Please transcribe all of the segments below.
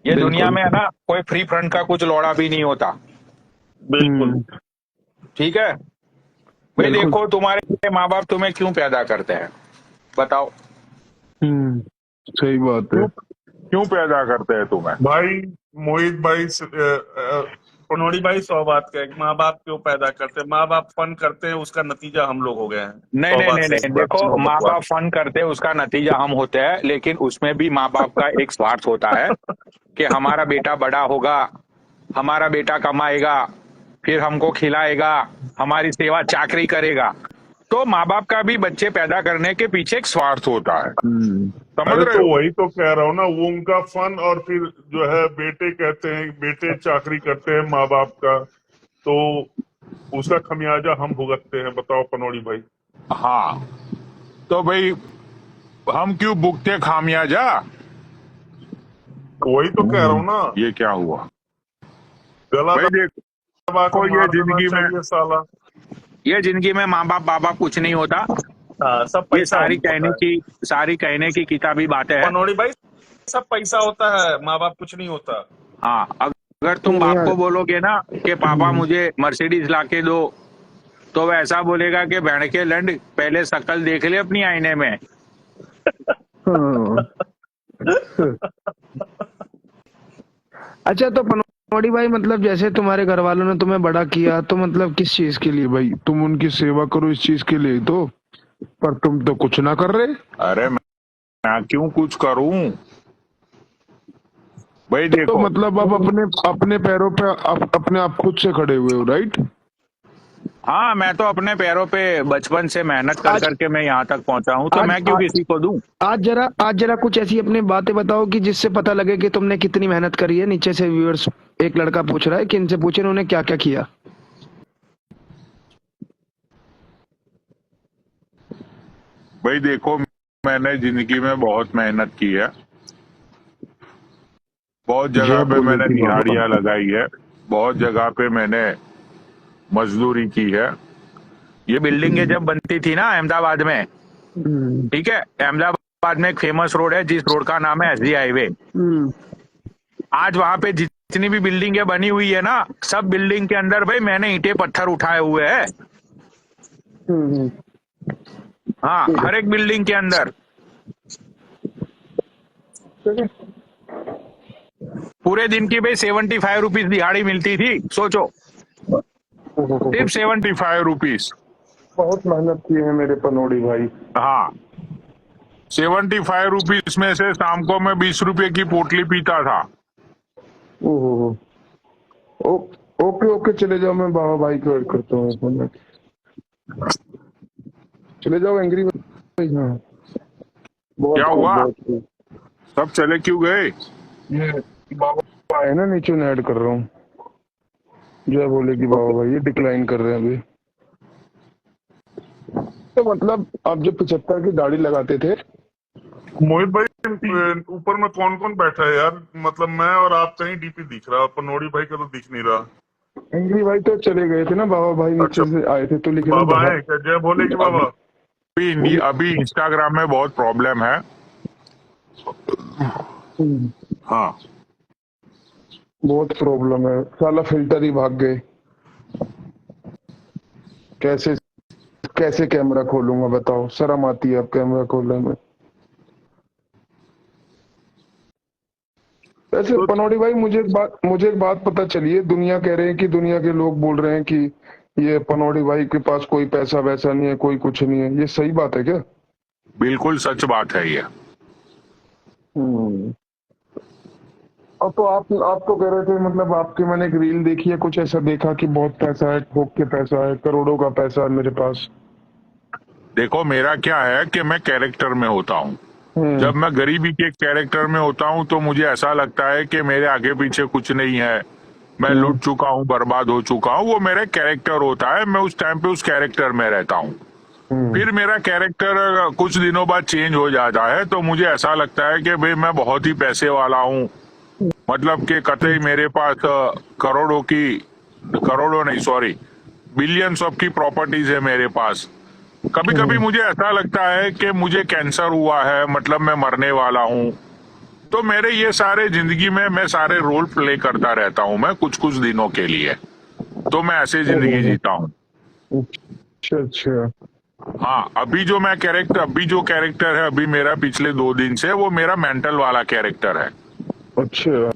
ये दुनिया बिल्कुल। में है ना, कोई फ्री फ्रंट का कुछ लौड़ा भी नहीं होता। बिल्कुल। हम्म। ठीक है भाई, बिल्कुल। देखो तुम्हारे माँ बाप तुम्हें क्यों पैदा करते हैं, बताओ। हम्म। सही बात है। क्यों क्यों पैदा करते हैं तुम्हें? भाई मोहित भाई पनौड़ी भाई, 100 बात का एक, माँ बाप क्यों पैदा करते हैं? माँ बाप फन करते हैं, उसका नतीजा हम लोग हो गए हैं। नहीं सौ नहीं बात नहीं से नहीं, एक बात, देखो सुनो माँ बकवास। बाप फन करते हैं उसका नतीजा हम होते हैं, लेकिन उसमें भी माँ बाप का एक स्वार्थ होता है कि हमारा बेटा बड़ा होगा, हमारा बेटा कमाएगा, फिर हमको खिलाएगा, हमारी सेवा चाकरी करेगा। तो माँ बाप का भी बच्चे पैदा करने के पीछे एक स्वार्थ होता है, हम्म। समझ अरे रहे तो हो? वही तो कह रहा हूँ ना, वो उनका फन, और फिर जो है बेटे कहते हैं, बेटे चाकरी करते हैं माँ बाप का, तो उसका खमियाजा हम भुगतते हैं। बताओ पनौड़ी भाई। हाँ, तो भाई हम क्यों भुगते खामियाजा? वही तो कह रहा हूँ ना, ये क्या हुआ गला भाई? दबा के देखो मार देना चाहिए साला। ये जिंदगी में माँ बाप बाप कुछ नहीं होता। हाँ, सब ये पैसा होता है। सारी कहने की किताबी बातें हैं। पनौड़ी भाई, सब पैसा होता है, माँ बाप कुछ नहीं होता। हाँ, अगर तुम नहीं बाप यार। को बोलोगे ना कि पापा हम्म। मुझे मर्सिडीज ला के दो, तो वह ऐसा बोलेगा कि बैंड के लंड, पहले शक्ल देख ले अपनी आईने में। हाँ। अच्छा, तो पनौड़ी भाई, मतलब जैसे तुम्हारे घर वालों ने तुम्हें बड़ा किया, तो मतलब किस चीज के लिए भाई? तुम उनकी सेवा करो इस चीज के लिए तो, पर तुम तो कुछ ना कर रहे। अरे मैं क्यों कुछ करूं भाई? तो देखो, मतलब आप अपने अपने पैरों पे अपने आप खुद से खड़े हुए हो, राइट? हाँ, मैं तो अपने पैरों पे बचपन से मेहनत कर आज करके मैं यहाँ तक पहुंचा हूँ, तो आज मैं क्यों आज किसी को दूं? आज जरा कुछ ऐसी अपनी बातें बताओ कि जिससे पता लगे कि तुमने कितनी मेहनत करी है। नीचे से व्यूअर्स, एक लड़का पूछ रहा है कि इनसे पूछे उन्होंने क्या क्या किया। भाई देखो, मैंने जिंदगी में बहुत मेहनत की है, बहुत जगह जय पे बोले मैंने कि बाबा। दिहाड़ियां लगाई है, बहुत जगह पे मैंने मजदूरी की है। ये बिल्डिंगें जब बनती थी ना अहमदाबाद में, हम्म। ठीक है, अहमदाबाद में एक फेमस रोड है जिस रोड का नाम है एसजी हाईवे। हम्म। आज वहां पे जितनी भी बिल्डिंगें बनी हुई है ना, सब बिल्डिंग के अंदर भाई मैंने ईंटें पत्थर उठाए हुए हैं। हम्म। हाँ, ठीक है। हर एक बिल्डिंग के अंदर। ठीक है। पूरे दिन की भाई 75 रुपीज दिहाड़ी मिलती थी, सोचो, ओहो। सिर्फ 75 रुपीज। बहुत मेहनत की है मेरे पनौड़ी भाई। हाँ, 75 रुपीज में से शाम को मैं 20 रुपए की पोटली पीता था। ओहो। ओ, ओके ओके, चले जाओ, मैं बाबा भाई को ऐड करता हूँ 1 मिनट। चले जाओ एंग्री भाई। हाँ। क्या बहुत खूब, हुआ? बहुत खूब। सब चले क्यों गए? ये बाबा है ना, नीचे ऐड कर रहा हूँ। जय बोले कि बाबा भाई, ये डिक्लाइन कर रहे हैं अभी। तो मतलब आप जब 75 की दाढ़ी लगाते थे। मोहित भाई, ऊपर में कौन कौन बैठा है यार? मतलब मैं और आप, कहीं डीपी दिख रहा, पनौड़ी भाई का तो दिख नहीं रहा। एंग्री भाई तो चले गए थे ना, बाबा भाई अच्छा, नीचे से आए थे तो, लेकिन वो बाबा बाहर। है क्या? जय भोले की बाबा। अभी अभी इंस्टाग्राम में बहुत प्रॉब्लम है। हम्म। हाँ, बहुत प्रॉब्लम है, साला फिल्टर ही भाग गए। कैसे कैसे कैमरा खोलूंगा बताओ, शर्म आती है अब कैमरा खोलने में। वैसे तो पनौड़ी भाई, मुझे एक बात पता चली है। दुनिया कह रहे हैं कि, दुनिया के लोग बोल रहे हैं कि ये पनौड़ी भाई के पास कोई पैसा वैसा नहीं है, कोई कुछ नहीं है। ये सही बात है क्या? बिल्कुल सच बात है ये। हम्म। अब तो आप तो कह रहे थे, मतलब आपके, मैंने एक रील देखी है, कुछ ऐसा देखा कि बहुत पैसा है, ठोक के पैसा है, करोड़ों का पैसा है मेरे पास। देखो मेरा क्या है कि मैं कैरेक्टर में होता हूँ। हम्म। जब मैं गरीबी के कैरेक्टर में होता हूँ तो मुझे ऐसा लगता है कि मेरे आगे पीछे कुछ नहीं है, मैं हम्म। लूट चुका हूँ, बर्बाद हो चुका हूँ। वो मेरा कैरेक्टर होता है, मैं उस टाइम पे उस कैरेक्टर में रहता हूँ। हम्म। फिर मेरा कैरेक्टर कुछ दिनों बाद चेंज हो जाता है, तो मुझे ऐसा लगता है कि भाई मैं बहुत ही पैसे वाला हूँ, मतलब कि कतई मेरे पास करोड़ों नहीं, सॉरी, बिलियंस ऑफ की प्रॉपर्टीज है मेरे पास। कभी कभी हम्म। मुझे ऐसा लगता है कि मुझे कैंसर हुआ है, मतलब मैं मरने वाला हूँ। तो मेरे ये सारे जिंदगी में मैं सारे रोल प्ले करता रहता हूँ मैं कुछ कुछ दिनों के लिए, तो मैं ऐसे जिंदगी जीता हूँ। अच्छा अच्छा। हाँ, अभी जो कैरेक्टर है अभी मेरा पिछले 2 दिन से, वो मेरा मेंटल वाला कैरेक्टर है। अच्छा।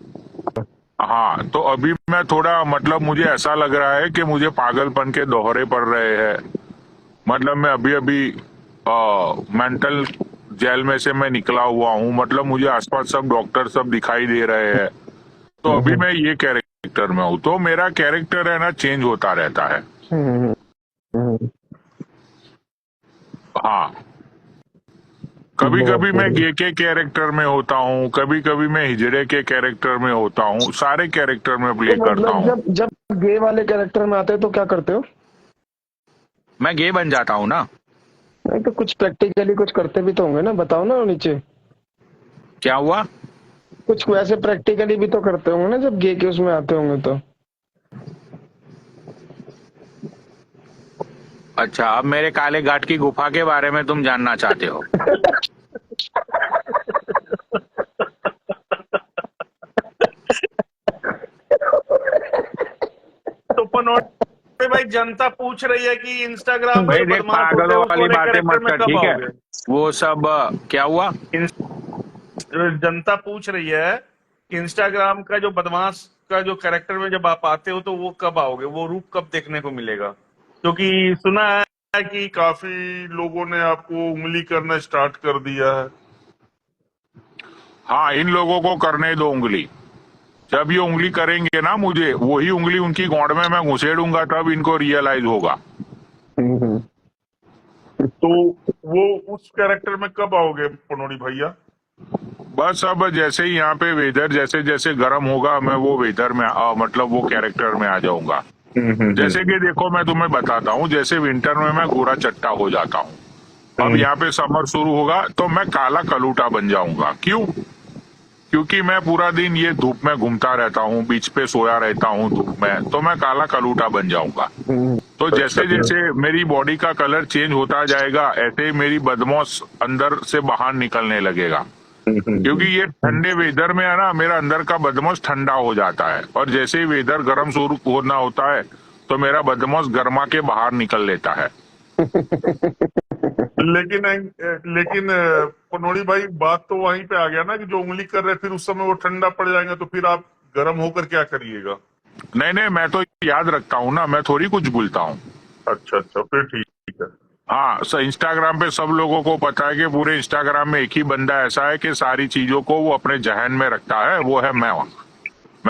हाँ, तो अभी मैं थोड़ा मतलब मुझे ऐसा लग रहा है कि मुझे पागलपन के दोहरे पड़ रहे हैं। मतलब मैं अभी अभी मेंटल जेल में से मैं निकला हुआ हूँ, मतलब मुझे आसपास सब डॉक्टर सब दिखाई दे रहे हैं। तो अभी मैं ये कैरेक्टर में हूँ, तो मेरा कैरेक्टर है ना चेंज होता रहता है। हम्म, हम्म, हाँ, कभी बहुत कभी मैं बढ़िया। गे के कैरेक्टर में होता हूँ, कभी कभी मैं हिजड़े के कैरेक्टर में होता हूँ, सारे कैरेक्टर में तो प्ले करता मतलब हूँ। जब जब गे वाले कैरेक्टर में आते हो तो क्या करते हो? मैं गे बन जाता हूँ ना। नहीं तो कुछ प्रैक्टिकली कुछ करते भी तो होंगे ना, बताओ ना नीचे। क्या हुआ? कुछ वैसे प्रैक्टिकली भी तो करते होंगे ना जब गे के उसमें आते होंगे तो। अच्छा, अब मेरे काले घाट की गुफा के बारे में तुम जानना चाहते हो? तो पनौड़ी भाई, जनता पूछ रही है कि इंस्टाग्राम पे भाई जो देख, बदमाश होते पागलों हैं उस वाली वाले बातें कैरेक्टर मत में कर, कब ठीक है? आओगे? वो सब क्या हुआ? जनता पूछ रही है कि इंस्टाग्राम का जो बदमाश का जो कैरेक्टर में जब आप आते हो तो वो कब आओगे, वो रूप कब देखने को मिलेगा? क्योंकि सुना है कि काफी लोगों ने आपको उंगली करना स्टार्ट कर दिया है। हाँ, इन लोगों को करने दो उंगली। जब ये उंगली करेंगे ना मुझे, वही उंगली उनकी गोंड में मैं घुसेड़ूंगा, तब इनको रियलाइज होगा। हम्म, तो वो उस कैरेक्टर में कब आओगे पनौड़ी भैया? बस अब जैसे ही यहाँ पे वेदर जैसे जैसे गर्म होगा, मैं वो वेदर में मतलब वो कैरेक्टर में आ जाऊंगा। जैसे कि देखो, मैं तुम्हें बताता हूँ, जैसे विंटर में मैं गोरा चट्टा हो जाता हूँ, अब यहाँ पे समर शुरू होगा तो मैं काला कलूटा बन जाऊंगा। क्यों? क्योंकि मैं पूरा दिन ये धूप में घूमता रहता हूँ, बीच पे सोया रहता हूँ धूप में, तो मैं काला कलूटा बन जाऊंगा। तो अच्छा जैसे अच्छा। जैसे मेरी बॉडी का कलर चेंज होता जाएगा, ऐसे ही मेरी बदमाश अंदर से बाहर निकलने लगेगा। क्योंकि ये ठंडे वेदर में है ना, मेरा अंदर का बदमाश ठंडा हो जाता है, और जैसे ही वेदर गर्म शुरू होना होता है तो मेरा बदमाश गर्मा के बाहर निकल लेता है। लेकिन लेकिन पनौड़ी भाई, बात तो वहीं पे आ गया ना कि जो उंगली कर रहे हैं, फिर उस समय वो ठंडा पड़ जाएंगे तो फिर आप गर्म होकर क्या करिएगा? नहीं नहीं, मैं तो याद रखता हूँ ना, मैं थोड़ी कुछ भूलता हूँ। अच्छा अच्छा, फिर ठीक है। हाँ, इंस्टाग्राम पे सब लोगों को पता है कि पूरे इंस्टाग्राम में एक ही बंदा ऐसा है कि सारी चीजों को वो अपने जहन में रखता है, वो है मैं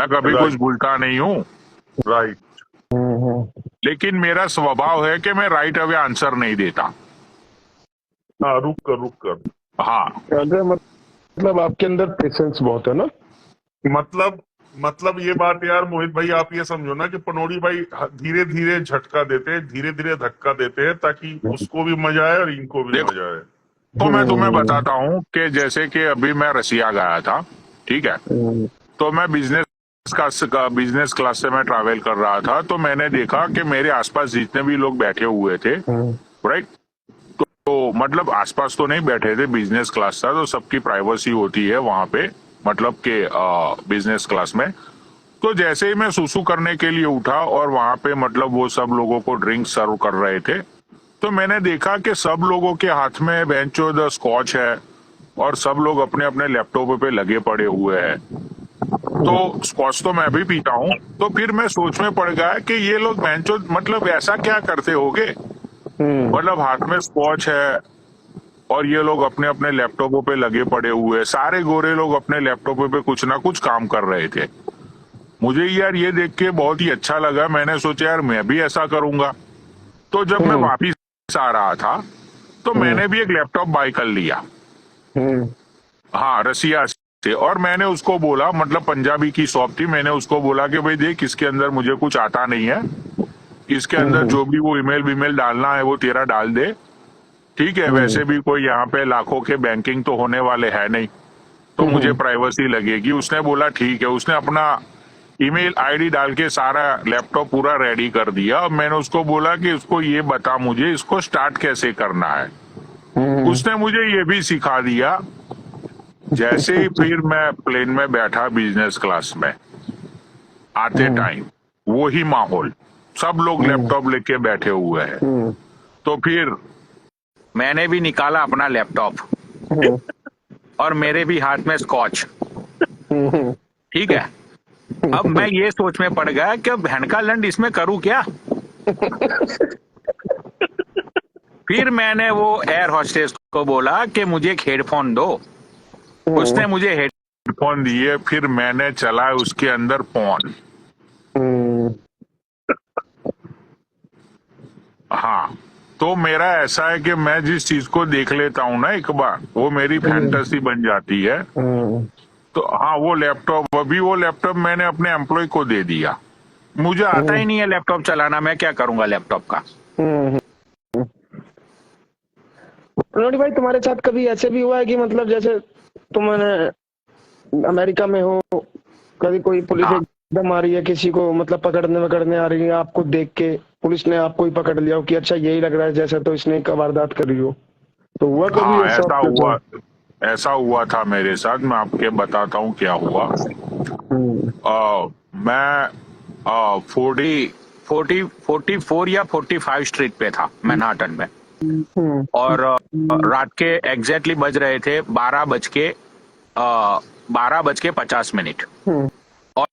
कभी कुछ राइट भूलता नहीं हूँ। राइट। लेकिन मेरा स्वभाव है कि मैं राइट अवे आंसर नहीं देता। हाँ, रुक कर। हाँ, अरे मतलब आपके अंदर पेशेंस बहुत है ना। मतलब मतलब ये बात यार मोहित भाई, आप ये समझो ना कि पनौड़ी भाई धीरे धीरे झटका देते हैं, धीरे धीरे धक्का देते हैं, ताकि उसको भी मजा आए और इनको भी देखो, मजा आए। तो मैं तुम्हें बताता हूँ कि जैसे कि अभी मैं रसिया गया था, ठीक है? तो मैं बिजनेस क्लास से मैं ट्रैवल कर रहा था, तो मैंने देखा कि मेरे आसपास जितने भी लोग बैठे हुए थे, राइट, तो मतलब आसपास तो नहीं बैठे थे, बिजनेस क्लास था तो सबकी प्राइवेसी होती है वहां पे, मतलब के बिजनेस क्लास में। तो जैसे ही मैं सुसु करने के लिए उठा और वहां पे मतलब वो सब लोगों को ड्रिंक सर्व कर रहे थे, तो मैंने देखा कि सब लोगों के हाथ में बेंचो द स्कॉच है, और सब लोग अपने अपने लैपटॉप पे लगे पड़े हुए हैं। तो स्कॉच तो मैं भी पीता हूँ, तो फिर मैं सोच में पड़ गया कि ये लोग बेंचो मतलब ऐसा क्या करते होंगे, मतलब हाथ में स्कॉच है और ये लोग अपने अपने लैपटॉपों पे लगे पड़े हुए हैं, सारे गोरे लोग अपने लैपटॉपों पे कुछ ना कुछ काम कर रहे थे। मुझे यार ये देख के बहुत ही अच्छा लगा, मैंने सोचा यार मैं भी ऐसा करूंगा। तो जब मैं वापिस आ रहा था तो मैंने भी एक लैपटॉप बाय कर लिया, हाँ, रसिया से। और मैंने उसको बोला, मतलब पंजाबी की शॉप थी, मैंने उसको बोला कि भाई देख, इसके अंदर मुझे कुछ आता नहीं है, इसके अंदर जो भी वो ईमेल बीमेल डालना है वो तेरा डाल दे, ठीक है? वैसे भी कोई यहाँ पे लाखों के बैंकिंग तो होने वाले है नहीं, तो मुझे प्राइवेसी लगेगी। उसने बोला ठीक है, उसने अपना ईमेल आईडी डाल के सारा लैपटॉप पूरा रेडी कर दिया। अब मैंने उसको बोला कि उसको ये बता मुझे इसको स्टार्ट कैसे करना है। उसने मुझे ये भी सिखा दिया जैसे ही फिर मैं प्लेन में बैठा बिजनेस क्लास में, आते टाइम वही माहौल, सब लोग लैपटॉप लेके बैठे हुए हैं। तो फिर मैंने भी निकाला अपना लैपटॉप और मेरे भी हाथ में स्कॉच। ठीक है, अब मैं ये सोच में पड़ गया कि अब बहन का लंड इसमें करूं क्या। फिर मैंने वो एयर होस्टेस को बोला कि मुझे एक हेडफोन दो। उसने मुझे हेडफोन दिए, फिर मैंने चला उसके अंदर फोन। हाँ, तो मेरा ऐसा है कि मैं जिस चीज को देख लेता हूँ ना एक बार, वो मेरी फैंटेसी बन जाती है। तो हाँ, वो लैपटॉप मैंने अपने एम्प्लॉय को दे दिया। मुझे आता ही नहीं है लैपटॉप चलाना, मैं क्या करूंगा लैपटॉप का। पनौटी भाई, तुम्हारे साथ कभी ऐसे भी हुआ है कि मतलब जैसे तुमने अमेरिका में हो, कभी कोई पुलिस हाँ, एकदम आ रही है किसी को, मतलब पकड़ने आ रही है, आपको देख के पुलिस ने आपको ही पकड़ लिया हो कि अच्छा यही लग रहा है जैसे तो इसने एक वारदात करी हो, तो हुआ कभी हाँ, ऐसा आपके साथ? ऐसा हुआ था मेरे साथ। मैं आपके बताता हूँ क्या हुआ। मैं 44 या 45 स्ट्रीट पे था मैनहाटन में। और रात के एग्जैक्टली बज रहे थे 12:50। और,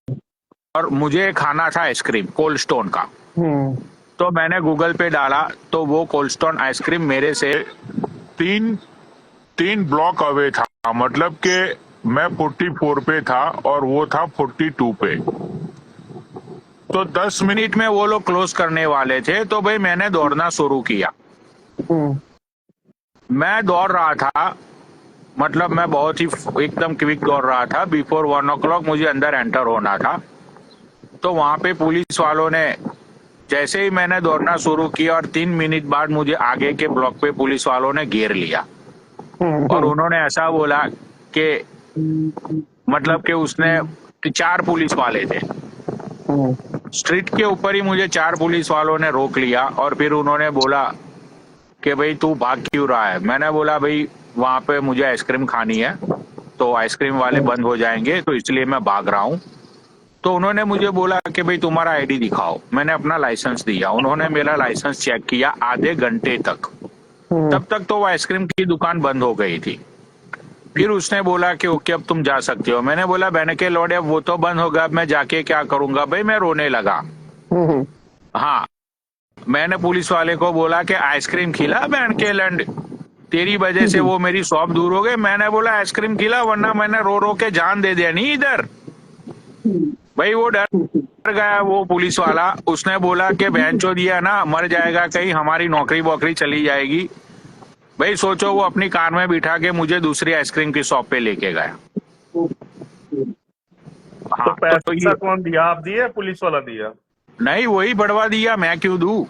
और मुझे खाना था आइसक्रीम कोल्ड स्टोन का। तो मैंने गूगल पे डाला तो वो कोल्ड स्टोन आइसक्रीम मेरे से तीन तीन ब्लॉक अवे था। मतलब कि मैं 44 पे था और वो था 42 पे। तो 10 मिनट में वो लोग क्लोज करने वाले थे, तो भाई मैंने दौड़ना शुरू किया। मैं दौड़ रहा था, मतलब मैं बहुत ही एकदम क्विक दौड़ रहा था। बिफोर 1 o'clock मुझे अंदर एंटर होना था। तो वहां पे पुलिस वालों ने, जैसे ही मैंने दौड़ना शुरू किया और 3 मिनट बाद मुझे आगे के ब्लॉक पे पुलिस वालों ने घेर लिया। और उन्होंने ऐसा बोला कि मतलब कि उसने 4 पुलिस वाले थे स्ट्रीट के ऊपर ही, मुझे 4 पुलिस वालों ने रोक लिया। और फिर उन्होंने बोला कि भाई तू भाग क्यों रहा है। मैंने बोला भाई वहां पे मुझे आइसक्रीम खानी है, तो आइसक्रीम वाले बंद हो जाएंगे, तो इसलिए मैं भाग रहा हूँ। तो उन्होंने मुझे बोला कि भाई तुम्हारा आईडी दिखाओ। मैंने अपना लाइसेंस दिया। उन्होंने मेरा लाइसेंस चेक किया आधे घंटे तक। तब तक तो वो आइसक्रीम की दुकान बंद हो गई थी। फिर उसने बोला कि ओके अब तुम जा सकते हो। मैंने बोला बहन के लौड़े, अब वो तो बंद होगा, अब मैं जाके क्या करूंगा। भाई मैं रोने लगा। हाँ, मैंने पुलिस वाले को बोला कि आइसक्रीम खिला बहन के लंड, तेरी वजह से वो मेरी शॉप दूर हो गई। मैंने बोला आइसक्रीम खिला, वरना मैंने रो रो के जान दे दिया नहीं इधर। भाई वो डर गया वो पुलिस वाला। उसने बोला कि बहनचोद दिया ना मर जाएगा कहीं, हमारी नौकरी वोकरी चली जाएगी। भाई सोचो, वो अपनी कार में बिठा के मुझे दूसरी आइसक्रीम की शॉप पे लेके गया। तो हाँ, तो पैसा ये कौन दिया, आप दिए या पुलिस वाला दिया? नहीं, वही बढ़वा दिया। मैं क्यों दूं,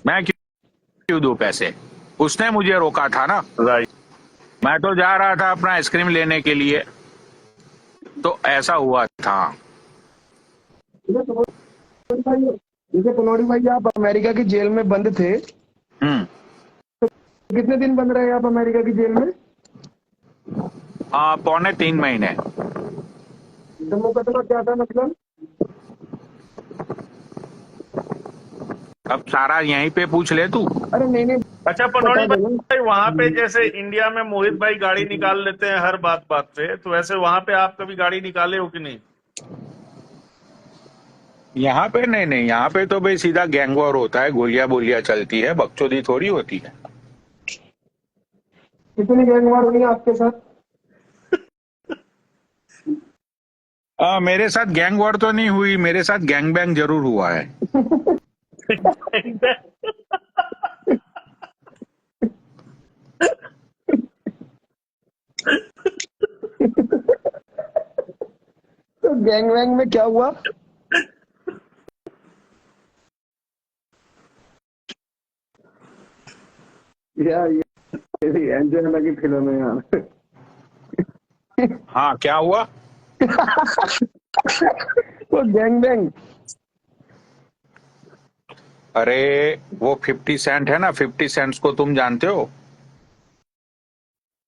मैं क्यों दूं पैसे। उसने मुझे रोका था ना। राइट। मैं तो जा रहा था अपना आइसक्रीम लेने के लिए। तो ऐसा हुआ था। जैसे पनौड़ी भाई आप अमेरिका की जेल में बंद थे, हम्म। कितने दिन बंद रहे आप अमेरिका की जेल में? 3.25 महीने। तो मुकदमा क्या था मतलब? अब सारा यहीं पे पूछ ले तू। अरे नहीं नहीं, अच्छा बता पनौड़ी देना। भाई, वहां पे जैसे इंडिया में मोहित भाई गाड़ी निकाल लेते हैं हर बात बात पे, तो वैसे वहां पे आप कभी गाड़ी निकाले हो कि नहीं? यहाँ पे नहीं नहीं, यहाँ पे तो भाई सीधा गैंग वॉर होता है, गोलियां बोलियां चलती है, बकचोदी थोड़ी होती है। कितनी गैंगवार हुई है आपके साथ? मेरे साथ गैंग वॉर तो नहीं हुई, मेरे साथ गैंग बैंग जरूर हुआ है। तो गैंग वैंग में क्या हुआ? यार ये एंजेलिना की फिल्म है यार। हाँ, क्या हुआ। वो गैंग बैंग। अरे वो 50 सेंट है ना, 50 सेंट्स को तुम जानते हो।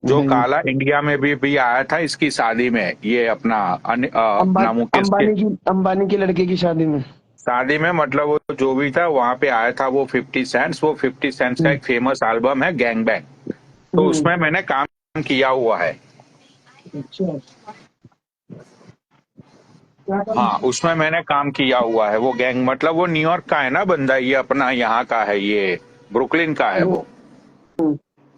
जो काला इंडिया में भी आया था इसकी शादी में, ये अपना अपना मुकेश के अंबानी की लड़के की शादी में। शादी में, मतलब वो जो भी था वहां पे आया था वो 50 सेंट्स। वो 50 सेंट्स का एक फेमस एल्बम है गैंग बैंग, तो उसमें मैंने काम किया हुआ है। हाँ, उसमें मैंने काम किया हुआ है। वो गैंग मतलब वो न्यूयॉर्क का है ना बंदा, ये अपना यहाँ का है, ये ब्रुकलिन का है वो।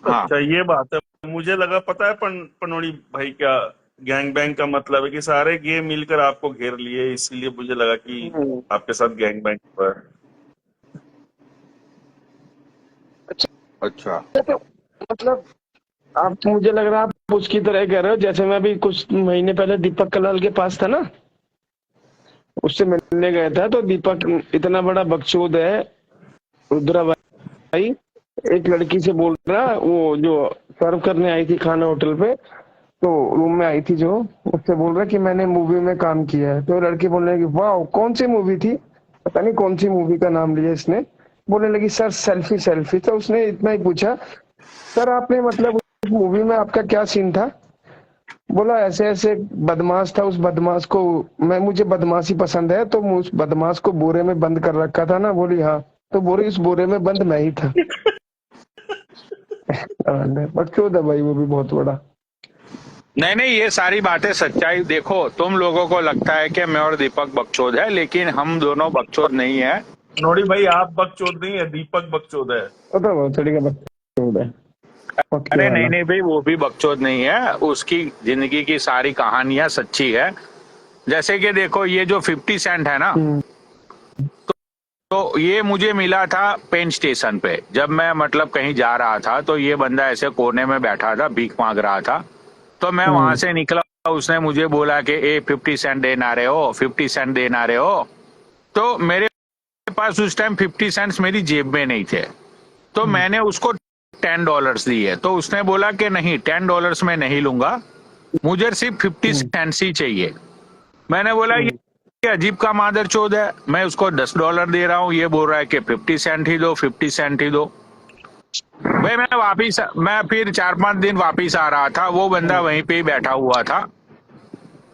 हाँ अच्छा, ये बात है। मुझे लगा, पता है पनोड़ी भाई, क्या गैंग बैंग का मतलब है कि सारे गे मिलकर आपको घेर लिए, इसीलिए मुझे लगा कि आपके साथ गैंग बैंग हुआ है। अच्छा, तो मतलब आप, मुझे लग रहा है आप उसकी तरह कह रहे हो जैसे मैं भी कुछ महीने पहले दीपक कलाल के पास था ना, उससे मिलने गया था। तो दीपक इतना बड़ा बकचोद है, रुद्रा भाई, एक लड़की से बोल रहा, वो जो सर्व करने आई थी खाना होटल पे, तो रूम में आई थी जो, उससे बोल रहा कि मैंने मूवी में काम किया है। तो लड़की बोलने लगी वाह कौन सी मूवी थी, पता नहीं कौन सी मूवी का नाम लिया इसने। बोलने लगी सर सेल्फी सेल्फी। तो उसने इतना ही पूछा, सर आपने मतलब उस मूवी में आपका क्या सीन था? बोला ऐसे ऐसे बदमाश था, उस बदमाश को मुझे बदमाशी पसंद है, तो उस बदमाश को बोरे में बंद कर रखा था ना। बोली हाँ, तो बोरी उस बोरे में बंद मैं ही था। बकचोद है भाई वो भी बहुत बड़ा। नहीं, ये सारी बातें सच्चाई। देखो, तुम लोगों को लगता है कि मैं और दीपक बकचोद है, लेकिन हम दोनों बकचोद नहीं है। पनोड़ी भाई, आप बकचोद नहीं है, दीपक बकचोद है। पता वो थोड़ी का बकचोद है। अरे नहीं भाई, वो भी बकचोद नहीं है। उसकी जिंदगी की सारी कहानियां सच्ची है। जैसे कि देखो, ये जो 50 सेंट है ना, तो ये मुझे मिला था पेन स्टेशन पे। जब मैं मतलब कहीं जा रहा था, तो ये बंदा ऐसे कोने में बैठा था, भीख मांग रहा था। तो मैं वहां से निकला, उसने मुझे बोला कि 50 सेंट देना रहे हो, 50 सेंट देना रहे हो। तो मेरे पास उस टाइम 50 सेंट्स मेरी जेब में नहीं थे, तो मैंने उसको $10 दिए। तो उसने बोला कि नहीं, $10 में नहीं लूंगा, मुझे सिर्फ 50 सेंट्स ही चाहिए। मैंने बोला ये अजीब का मादर चौध है, मैं उसको $10 दे रहा हूँ, ये बोल रहा है कि 50 सेंट ही दो, 50 सेंट ही दो। भाई मैं फिर 4-5 दिन वापिस आ रहा था, वो बंदा वहीं पे ही बैठा हुआ था।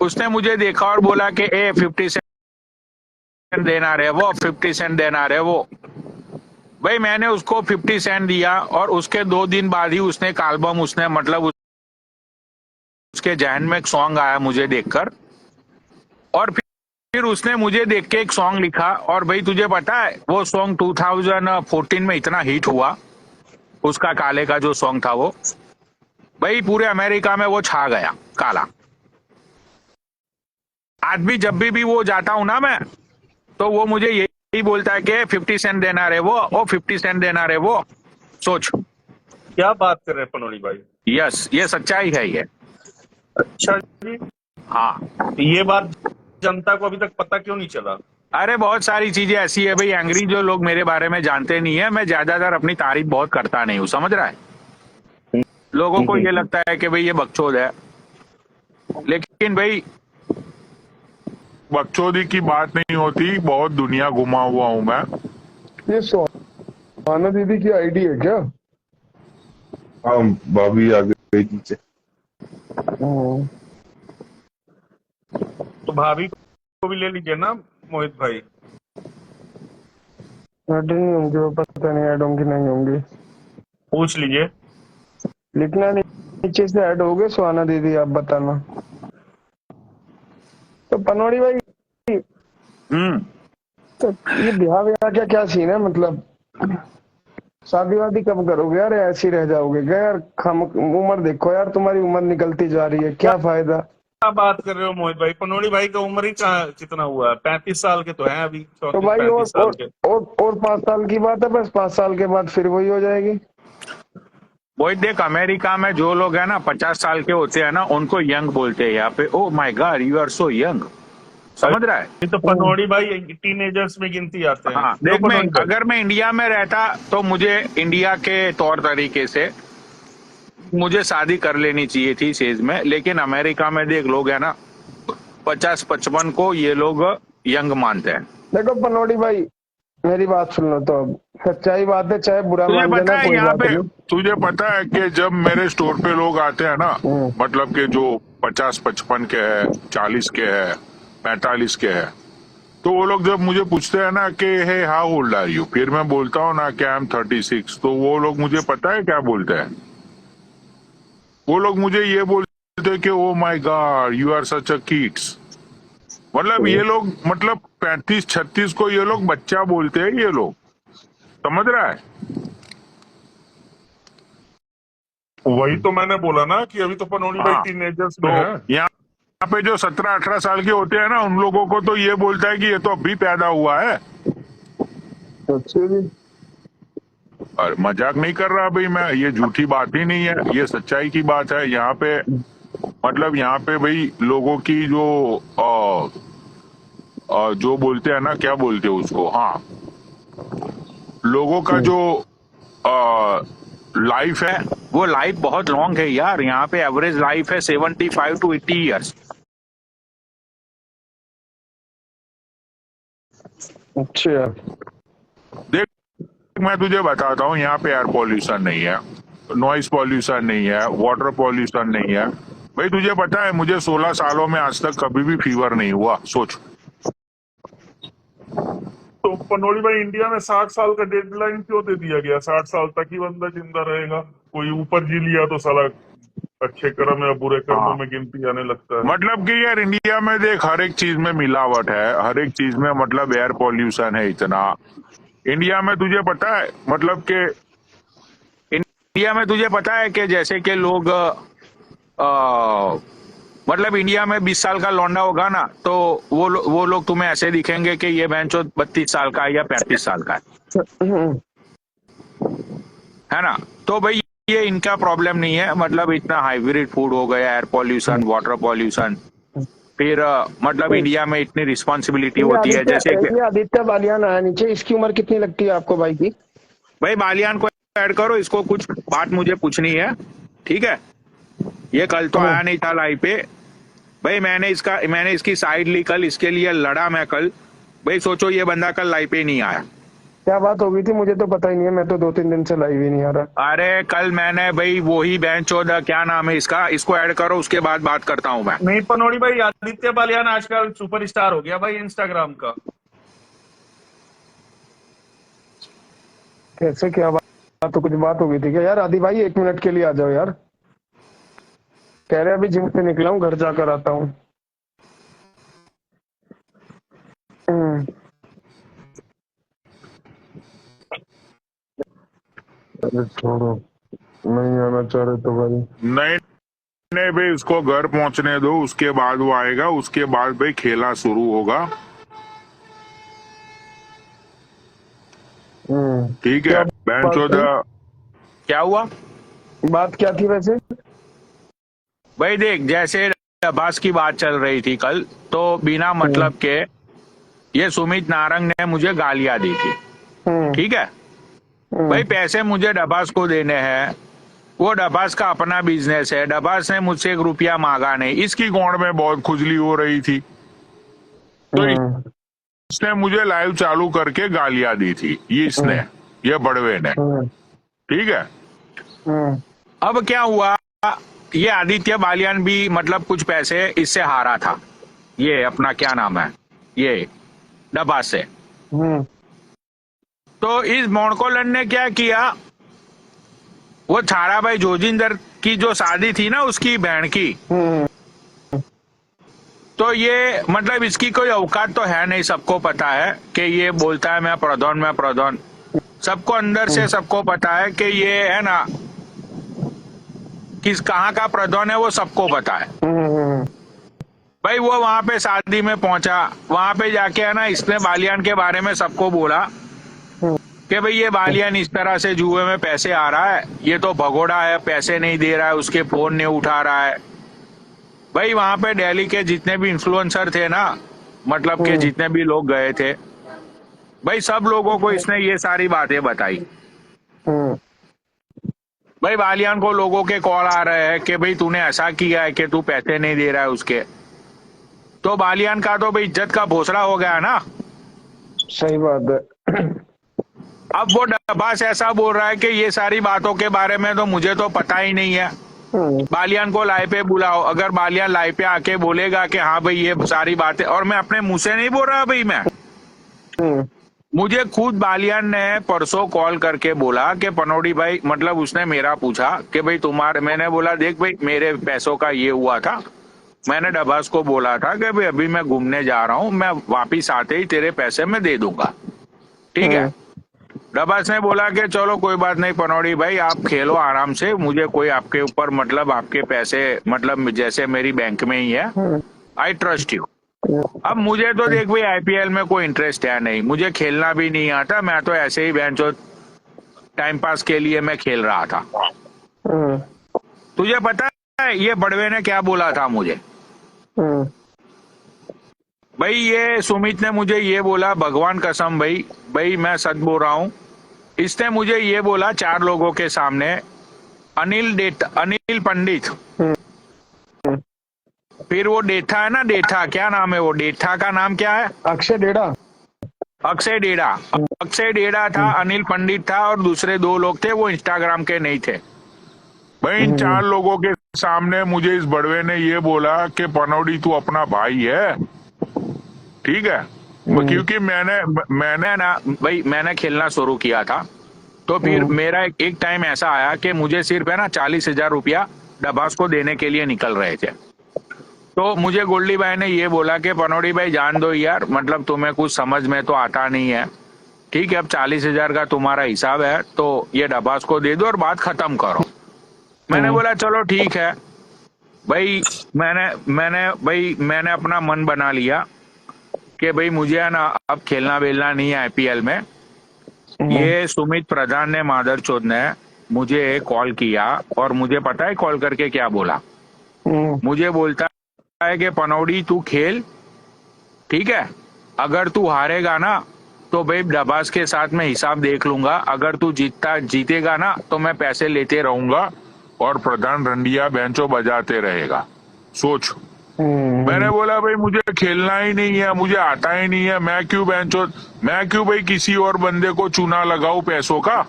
उसने मुझे देखा और बोला कि 50 सेंट देना रहे वो, 50 सेंट देना रहे वो। भाई मैंने उसको 50 सेंट दिया, और उसके 2 दिन बाद ही उसने एक एल्बम, उसने मतलब उसके जहन में एक सॉन्ग आया मुझे देखकर, और फिर उसने मुझे देख के एक सॉन्ग लिखा। और भाई तुझे पता है वो सॉन्ग 2014 में इतना हिट हुआ, उसका काले का जो सॉन्ग था वो, भाई पूरे अमेरिका में वो छा गया काला। आज भी जब भी वो जाता हूं ना मैं, तो वो मुझे यही बोलता है कि 50 सेंट देना रहे वो 50 सेंट देना रहे वो। सोच, क्या बात कर रहे हैं पनोड़ी भाई। यस, ये सच्चाई है ये। अच्छा जी। हाँ, ये बात जनता को अभी तक पता क्यों नहीं चला? अरे बहुत सारी चीजें ऐसी है भाई, एंग्री जो लोग मेरे बारे में जानते नहीं है। मैं ज्यादातर अपनी तारीफ बहुत करता नहीं हूँ, समझ रहा है। लोगों को ये लगता है कि भाई ये बकचोद है, लेकिन भाई बकचोदी की बात नहीं होती, बहुत दुनिया घुमा हुआ हूँ मैं। ये सुहाना दीदी की आईडी है क्या? हाँ, भाभी आ गई नीचे। तो भाभी को भी ले लीजिए ना मोहित भाई। ऐड नहीं होंगे वो, पता नहीं ऐड होंगे नहीं होंगे, पूछ लीजिए। लिखना नीचे से ऐड हो गए सुहाना दीदी, आप बताना। तो पनोड़ी भाई, तो ये ब्याह का क्या सीन है? मतलब शादी वादी कब करोगे यार? ऐसे ही रह जाओगे क्या यार? उम्र देखो यार, तुम्हारी उम्र निकलती जा रही है, क्या फायदा? क्या बात कर रहे हो मोहित भाई? पनोड़ी भाई का उम्र ही कितना हुआ है? 35 साल के तो हैं अभी, तो भाई 35 साल के। और 5 साल की बात है, बस 5 साल के बाद फिर वही हो जाएगी। वही देख, अमेरिका में जो लोग है ना 50 साल के होते हैं ना, उनको यंग बोलते हैं यहाँ पे। Oh my God, you are so young, समझ रहा है। तो पनोड़ी भाई टीनेजर्स में गिनती आते हैं। हाँ देख, अगर मैं इंडिया में रहता तो मुझे इंडिया के तौर तरीके से मुझे शादी कर लेनी चाहिए थी इस एज में। लेकिन अमेरिका में देख, लोग है ना 50-55 को ये लोग यंग मानते हैं। देखो पनोड़ी भाई, मेरी बात सुन लो। तो अब सच्चाई बात है, चाहे बुरा तुझे मान पता जाना है कोई यहाँ बात पे, नहीं। तुझे पता है कि जब मेरे स्टोर पे लोग आते हैं ना, मतलब कि जो 50-55 के है, 40 के है, 45 के है, तो वो लोग जब मुझे पूछते हैं ना कि hey how old are you, फिर मैं बोलता हूँ ना कि आई एम 36, तो वो लोग मुझे पता है क्या बोलते हैं, वो लोग मुझे ये बोलते हैं कि oh my God you are such a kids. मतलब ये लोग, मतलब 35-36 को ये लोग बच्चा बोलते हैं, ये लोग, समझ रहा है। वही तो मैंने बोला ना कि अभी तो पनौड़ी भाई हाँ, टीनेजर्स में तो है। यहाँ पे जो 17-18 साल के होते हैं ना, उन लोगों को तो ये बोलता है कि ये तो अभी पैदा हुआ है। अच्छा जी। और मजाक नहीं कर रहा भाई मैं, ये झूठी बात ही नहीं है, ये सच्चाई की बात है। यहाँ पे मतलब यहाँ पे भाई लोगों की जो जो बोलते हैं ना, क्या बोलते हैं उसको, हाँ, लोगों का जो लाइफ है, वो लाइफ बहुत लॉन्ग है यार। यहाँ पे एवरेज लाइफ है 75 to 80 ईयर्स। अच्छा। देख, मैं तुझे बताता हूँ, यहाँ पे एयर पॉल्यूशन नहीं है, नॉइस पॉल्यूशन नहीं है, वाटर पॉल्यूशन नहीं है। भाई तुझे पता है मुझे 16 सालों में आज तक कभी भी फीवर नहीं हुआ, सोच। तो पनौड़ी भाई इंडिया में 60 साल का डेडलाइन क्यों दे दिया गया? 60 साल तक ही बंदा जिंदा रहेगा। कोई ऊपर जी लिया तो साला अच्छे कर्म या बुरे कर्मों हाँ, में गिनती आने लगता है। मतलब कि यार इंडिया में देख, हर एक चीज में मिलावट है, हर एक चीज में, मतलब एयर पॉल्यूशन है इतना इंडिया में, तुझे पता है। मतलब कि इंडिया में तुझे पता है कि जैसे कि लोग मतलब इंडिया में 20 साल का लौंडा होगा ना, तो वो लोग तुम्हें ऐसे दिखेंगे कि ये बेंचो 32 साल का है या 35 साल का है ना। तो भाई ये इनका प्रॉब्लम नहीं है, मतलब इतना हाइब्रिड फूड हो गया, एयर पॉल्यूशन, वाटर पॉल्यूशन, फिर मतलब इंडिया में इतनी रिस्पॉन्सिबिलिटी होती है, जैसे कि ये आदित्य बालियान आया नीचे, इसकी उम्र कितनी लगती है आपको भाई की? भाई बालियान को ऐड करो, इसको कुछ बात मुझे पूछनी है, ठीक है। ये कल तो आया नहीं था लाइव पे भाई, मैंने इसकी साइड ली कल, इसके लिए लड़ा मैं कल। भाई सोचो ये बंदा कल लाइव पे नहीं आया। क्या बात हो गई थी मुझे तो पता ही नहीं है, मैं तो 2-3 दिन से लाइव ही नहीं आ रहा। अरे कल मैंने भाई वही बैंच चौदह, क्या नाम है इसका, इसको ऐड करो, उसके बाद बात करता हूँ मैं। नहीं पनौड़ी भाई, आदित्य बालियान आजकल सुपरस्टार हो गया भाई इंस्टाग्राम का। कैसे, क्या बात? तो कुछ बात हो गई थी क्या यार? आदि भाई 1 मिनट के लिए आ जाओ यार। कह रहे अभी जिम से निकला हूँ, घर जाकर आता हूँ। अरे छोड़ो, नहीं आना चाह रहे तो भाई। नहीं नहीं भाई, उसको घर पहुंचने दो, उसके बाद वो आएगा, उसके बाद भाई खेला शुरू होगा, ठीक है। क्या बैंच बात थी? चौदह, क्या हुआ बात क्या थी वैसे? भाई? देख, जैसे अब्बास की बात चल रही थी कल, तो बिना मतलब के ये सुमित नारंग ने मुझे गालियां दी थी, ठीक है। भाई पैसे मुझे डबास को देने हैं, वो डबास का अपना बिजनेस है, डबास ने मुझसे 1 रुपया मांगा नहीं। इसकी गोंड में बहुत खुजली हो रही थी, तो इसने मुझे लाइव चालू करके गालियां दी थी, ये बड़वे ने, ठीक है। अब क्या हुआ, ये आदित्य बालियान भी मतलब कुछ पैसे इससे हारा था, ये अपना क्या नाम है, ये डबास से। तो इस मोणकोलन ने क्या किया, वो थारा भाई जोजिंदर की जो शादी थी ना, उसकी बहन की, तो ये मतलब इसकी कोई औकात तो है नहीं, सबको पता है कि ये बोलता है मैं प्रधान, सबको अंदर से सबको पता है कि ये है ना, किस कहाँ का प्रधान है वो सबको पता है। भाई वो वहां पे शादी में पहुंचा, वहां पे जाके है ना, इसने बालियान के बारे में सबको बोला कि भाई ये बालियान इस तरह से जुए में पैसे आ रहा है, ये तो भगोड़ा है, पैसे नहीं दे रहा है, उसके फोन नहीं उठा रहा है। भाई वहां पे दिल्ली के जितने भी इन्फ्लुएंसर थे ना, मतलब के जितने भी लोग गए थे, भाई सब लोगों को इसने ये सारी बातें बताई। भाई बालियान को लोगों के कॉल आ रहे हैं कि भाई तूने ऐसा किया है कि तू पैसे नहीं दे रहा है उसके, तो बालियान का तो भाई इज्जत का भोसड़ा हो गया ना। सही बात है। अब वो डब्बास ऐसा बोल रहा है कि ये सारी बातों के बारे में तो मुझे तो पता ही नहीं है, बालियान को लाइव पे बुलाओ। अगर बालियान लाइव पे आके बोलेगा कि हाँ भाई ये सारी बातें, और मैं अपने मुंह से नहीं बोल रहा भाई, मैं मुझे खुद बालियान ने परसों कॉल करके बोला कि पनौड़ी भाई, मतलब उसने मेरा पूछा कि भाई तुम्हारे, मैंने बोला देख भाई मेरे पैसों का ये हुआ था, मैंने डब्बास को बोला था कि भाई अभी मैं घूमने जा रहा हूँ, मैं वापिस आते ही तेरे पैसे मैं दे दूंगा, ठीक है। डब्बास ने बोला कि चलो कोई बात नहीं पनौड़ी भाई, आप खेलो आराम से, मुझे कोई आपके ऊपर, मतलब आपके पैसे मतलब जैसे मेरी बैंक में ही है, आई ट्रस्ट यू। अब मुझे तो देख भाई आईपीएल में कोई इंटरेस्ट है नहीं, मुझे खेलना भी नहीं आता, मैं तो ऐसे ही बेंचो टाइम पास के लिए मैं खेल रहा था। तुझे पता है ये बड़वे ने क्या बोला था मुझे? भाई ये सुमित ने मुझे ये बोला, भगवान कसम भाई, भाई मैं सच बोल रहा हूँ, इसने मुझे ये बोला 4 लोगों के सामने, अनिल पंडित, फिर वो डेठा है ना, डेठा क्या नाम है, वो डेठा का नाम क्या है? अक्षय डेढ़ा। अक्षय डेढ़ा था, अनिल पंडित था, और दूसरे 2 लोग थे, वो इंस्टाग्राम के नहीं थे। भाई इन 4 लोगों के सामने मुझे इस बड़वे ने ये बोला कि पनौड़ी तू अपना भाई है, ठीक है। क्योंकि मैंने ना भाई मैंने खेलना शुरू किया था, तो फिर मेरा एक टाइम ऐसा आया कि मुझे सिर्फ है ना 40,000 रुपया डब्बास को देने के लिए निकल रहे थे। तो मुझे गोल्डी भाई ने ये बोला कि पनौड़ी भाई जान दो यार, मतलब तुम्हें कुछ समझ में तो आता नहीं है, ठीक है, अब 40,000 का तुम्हारा हिसाब है, तो ये डब्बास को दे दो और बात खत्म करो। मैंने बोला चलो ठीक है भाई, मैंने अपना मन बना लिया कि भाई मुझे है ना अब खेलना बेलना नहीं है आईपीएल में। ये सुमित प्रधान ने, मादरचोद ने मुझे कॉल किया, और मुझे पता है कॉल करके क्या बोला, मुझे बोलता है कि पनौड़ी तू खेल, ठीक है, अगर तू हारेगा ना तो भाई डब्बास के साथ मैं हिसाब देख लूंगा, अगर तू जीतेगा ना तो मैं पैसे लेते रहूंगा और प्रधान रंडिया बेंचो बजाते रहेगा, सोच। मैंने बोला भाई मुझे खेलना ही नहीं है, मुझे आता ही नहीं है, मैं क्यों भाई किसी और बंदे को चूना लगाऊं पैसों का,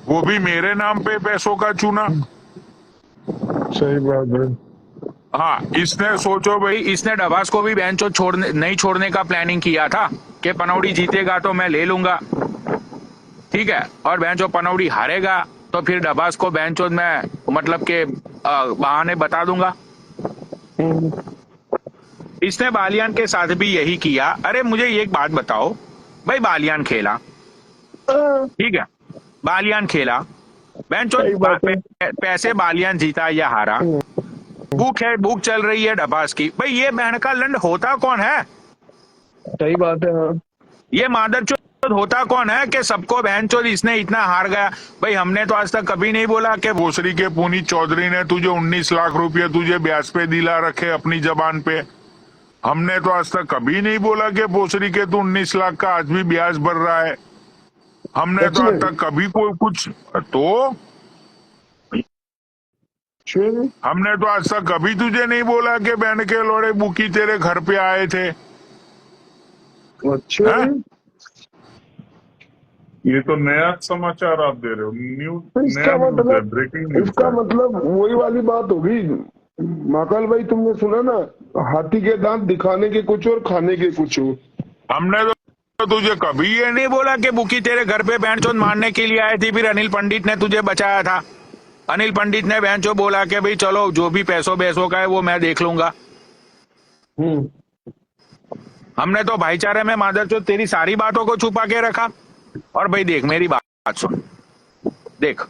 वो भी मेरे नाम पे पैसों का चूना। सही बात है। हाँ, इसने सोचो भाई, इसने डब्बास को भी बेंचो नहीं छोड़ने का प्लानिंग किया था कि पनौड़ी जीतेगा तो मैं ले लूंगा, ठीक है, और बेंचो पनौड़ी हारेगा तो फिर डब्बास को बेंचो मैं मतलब के बहाने बता दूंगा। इसने बालियान के साथ भी यही किया। अरे मुझे एक बात बताओ भाई, बालियान खेला, ठीक है, बालियान खेला, बेंचो पैसे बालियान जीता या हारा, भूख चल रही है डब्बास की, भाई ये बहन का लंड होता कौन है? सही बात है। हाँ। ये मादरचोद होता कौन है कि सबको बहनचोद इसने इतना हार गया? भाई हमने तो आज तक कभी नहीं बोला कि भोसरी के पुनीत चौधरी ने तुझे 19 लाख रुपये तुझे ब्याज पे दिला रखे अपनी जबान पे। हमने तो आज तक कभी नहीं बोला कि भोसरी के तू 19 लाख का आज भी ब्याज भर रहा है। हमने तो आज तक कभी कोई कुछ, तो हमने तो आज तक कभी तुझे नहीं बोला कि बहन के लोड़े बुकी तेरे घर पे आए थे। अच्छा, ये तो नया समाचार आप दे रहे हो, इसका मतलब ब्रेकिंग न्यूज। इसका मतलब वही वाली बात होगी महाकाल भाई, तुमने सुना ना, हाथी के दांत दिखाने के कुछ और खाने के कुछ और। हमने तो तुझे कभी ये नहीं बोला कि बुकी तेरे घर पे बहनचोद मारने के लिए आई थी, फिर अनिल पंडित ने तुझे बचाया था। अनिल पंडित ने बहनचो बोला कि भाई चलो जो भी पैसों का है वो मैं देख लूंगा। हमने तो भाईचारे में मादरचोद तेरी सारी बातों को छुपा के रखा। और भाई देख मेरी बात सुन, देख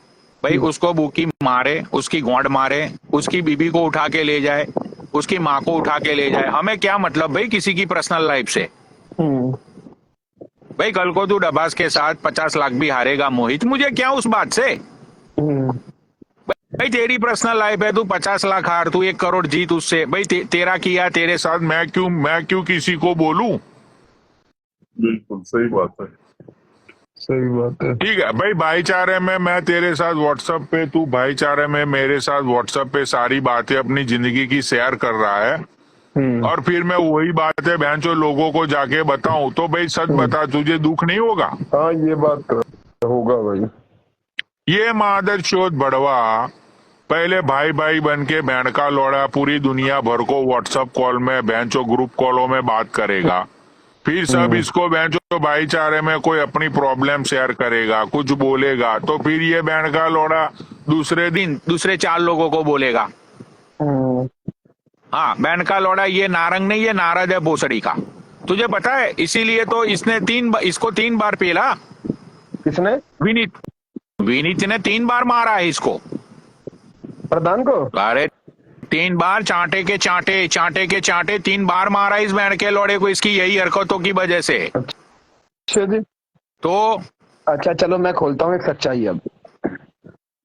भाई उसको बुकी मारे, उसकी गोंड मारे, उसकी बीबी को उठा के ले जाए, उसकी माँ को उठा के ले जाए, हमें क्या मतलब भाई किसी की पर्सनल लाइफ से। भाई कल को तू डब्बास के साथ 50 लाख भी हारेगा मोहित, मुझे क्या उस बात से। भाई तेरी पर्सनल लाइफ है, तू 50 लाख हार, तू 1 करोड़ जीत उससे, भाई तेरा किया तेरे साथ, मैं क्यों किसी को बोलूं। बिल्कुल सही बात है, सही बात है। ठीक है भाई, भाईचारे में मैं तेरे साथ व्हाट्सएप पे, तू भाईचारे में मेरे साथ व्हाट्सएप पे सारी बातें अपनी जिंदगी की शेयर कर रहा है, और फिर मैं वही बात है बहन जो लोगों को जाके बताऊं, तो भाई सच बता, तुझे दुख नहीं होगा? हाँ ये बात तो होगा भाई। ये मादर चोद बड़वा पहले भाई भाई बन के बैंड का लौड़ा पूरी दुनिया भर को व्हाट्सएप कॉल में बेंचो ग्रुप कॉलों में बात करेगा, फिर सब इसको बेंचो भाईचारे में कोई अपनी प्रॉब्लम शेयर करेगा, कुछ बोलेगा तो फिर ये बैंड का लौड़ा दूसरे दिन दूसरे 4 लोगों को बोलेगा। हाँ, बैंड का लौड़ा ये नारंग नहीं, ये नारद है भोसड़ी का, तुझे पता है। इसीलिए तो इसने इसको 3 बार पेला। किसने? विनीत ने 3 बार मारा है इसको, प्रधान को। अरे 3 बार चांटे के चांटे 3 बार मारा इस बैंड के लौड़े को, इसकी यही हरकतों की वजह से। अच्छा जी। तो अच्छा चलो मैं खोलता हूँ एक सच्चाई। अब